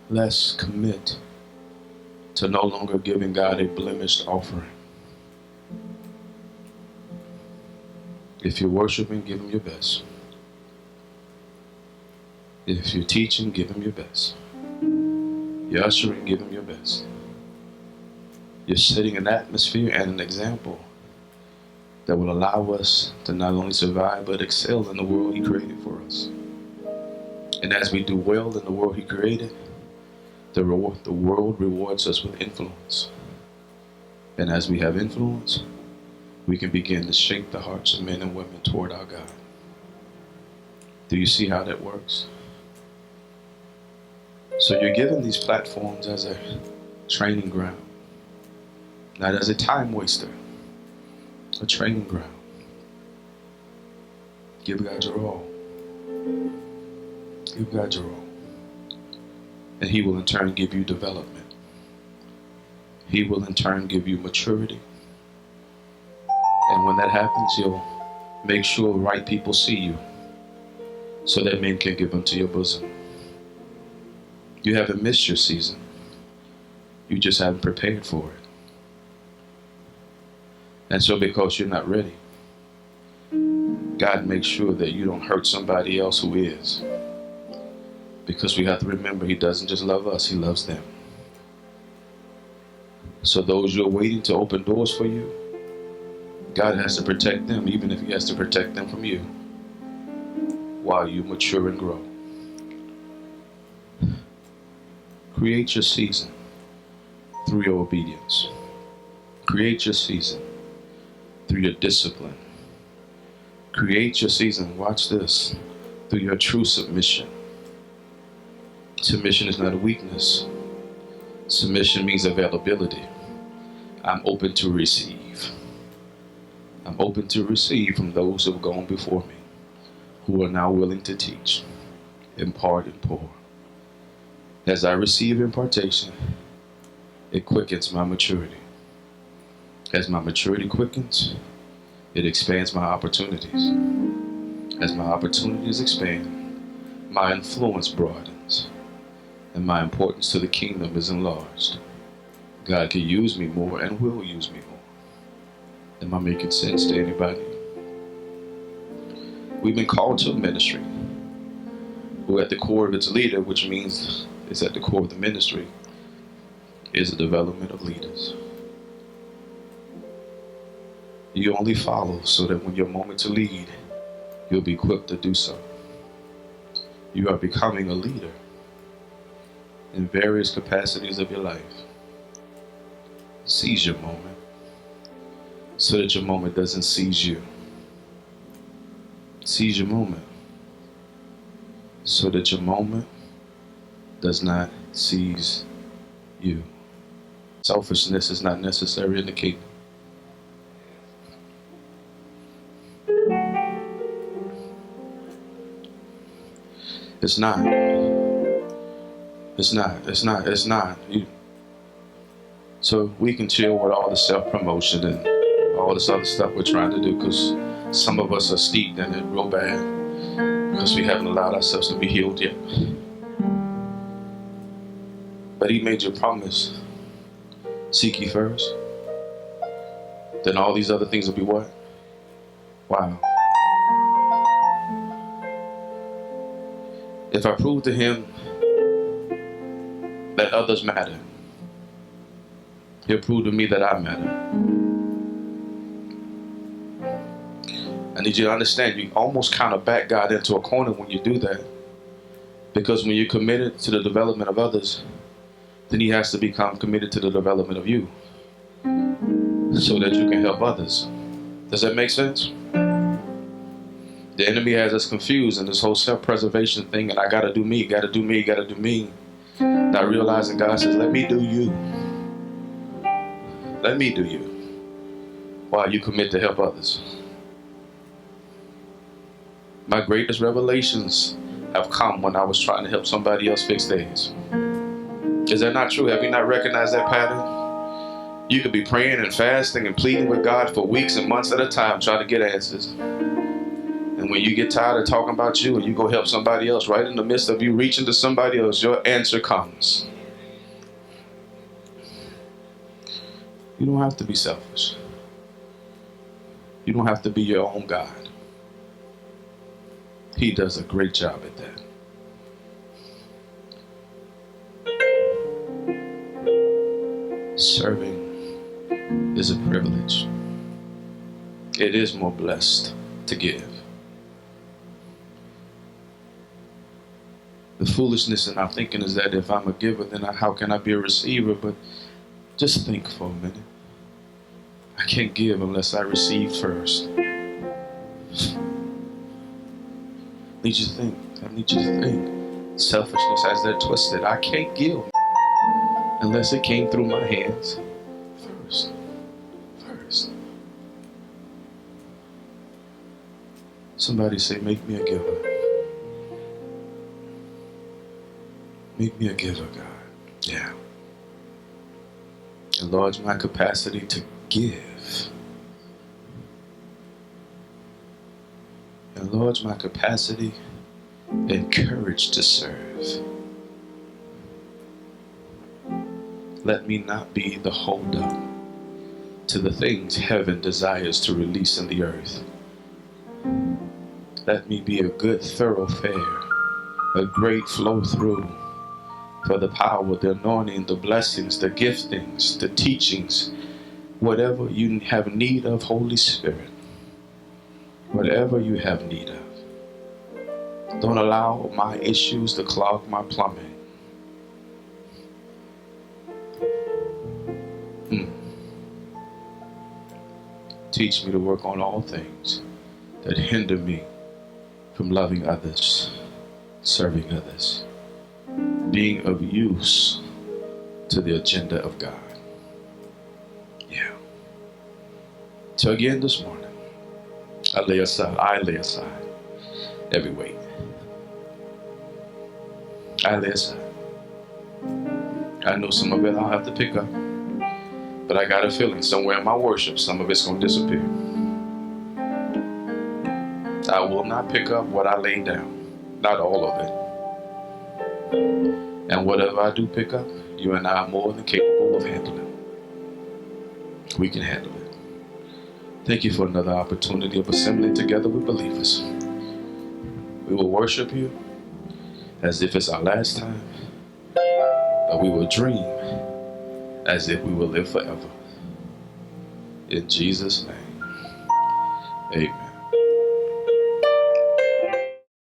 Let's commit to no longer giving God a blemished offering. If you're worshiping, give him your best. If you're teaching, give him your best. You're ushering, give him your best. You're setting an atmosphere and an example that will allow us to not only survive but excel in the world he created for us. And as we do well in the world he created, the world rewards us with influence. And as we have influence, we can begin to shape the hearts of men and women toward our God. Do you see how that works? So you're given these platforms as a training ground, not as a time waster, a training ground. Give God your all. Give God your all. And he will in turn give you development. He will in turn give you maturity. And when that happens, he'll make sure right people see you so that men can give unto your bosom. You haven't missed your season. You just haven't prepared for it. And so because you're not ready, God makes sure that you don't hurt somebody else who is. Because we have to remember he doesn't just love us, he loves them. So those you're waiting to open doors for you, God has to protect them, even if he has to protect them from you, while you mature and grow. Create your season through your obedience. Create your season through your discipline. Create your season, watch this, through your true submission. Submission is not a weakness. Submission means availability. I'm open to receive. I'm open to receive from those who have gone before me, who are now willing to teach, impart, and pour. As I receive impartation, it quickens my maturity. As my maturity quickens, it expands my opportunities. As my opportunities expand, my influence broadens, and my importance to the kingdom is enlarged. God can use me more and will use me more. Am I making sense to anybody? We've been called to a ministry who at the core of its leader, which means it's at the core of the ministry, is the development of leaders. You only follow so that when your moment to lead, you'll be equipped to do so. You are becoming a leader in various capacities of your life. Seize your moment so that your moment doesn't seize you. Seize your moment so that your moment does not seize you. Selfishness is not necessary in the kingdom. It's not. It's not. So we can chill with all the self-promotion and all this other stuff we're trying to do, because some of us are steeped in it real bad because we haven't allowed ourselves to be healed yet. But he made you a promise. Seek ye first. Then all these other things will be what? Wow. If I prove to him that others matter, he'll prove to me that I matter. I need you to understand, you almost kind of back God into a corner when you do that. Because when you're committed to the development of others, then he has to become committed to the development of you so that you can help others. Does that make sense? The enemy has us confused in this whole self-preservation thing, and I gotta do me, gotta do me, gotta do me. Not realizing God says, let me do you. Let me do you while you commit to help others. My greatest revelations have come when I was trying to help somebody else fix theirs. Is that not true? Have you not recognized that pattern? You could be praying and fasting and pleading with God for weeks and months at a time trying to get answers. And And when you get tired of talking about you and you go help somebody else, right in the midst of you reaching to somebody else, your answer comes. You don't have to be selfish. You don't have to be your own God. He does a great job at that. Serving is a privilege. It is more blessed to give. The foolishness in our thinking is that if I'm a giver, then how can I be a receiver? But just think for a minute. I can't give unless I receive first. I need you to think. I need you to think. Selfishness has that twisted. I can't give unless it came through my hands first. Somebody say, make me a giver. Make me a giver, God. Yeah. Enlarge my capacity to give. Enlarge my capacity and courage to serve. Let me not be the holdup to the things heaven desires to release in the earth. Let me be a good thoroughfare, a great flow through for the power, the anointing, the blessings, the giftings, the teachings, whatever you have need of, Holy Spirit, whatever you have need of. Don't allow my issues to clog my plumbing. Teach me to work on all things that hinder me from loving others, serving others, being of use to the agenda of God. Yeah. So again this morning, I lay aside every weight. I lay aside. I know some of it I'll have to pick up, but I got a feeling somewhere in my worship, some of it's going to disappear. I will not pick up what I laid down, not all of it. And whatever I do pick up, you and I are more than capable of handling. We can handle it. Thank you for another opportunity of assembling together with believers. We will worship you as if it's our last time, but we will dream as if we will live forever. In Jesus' name, amen.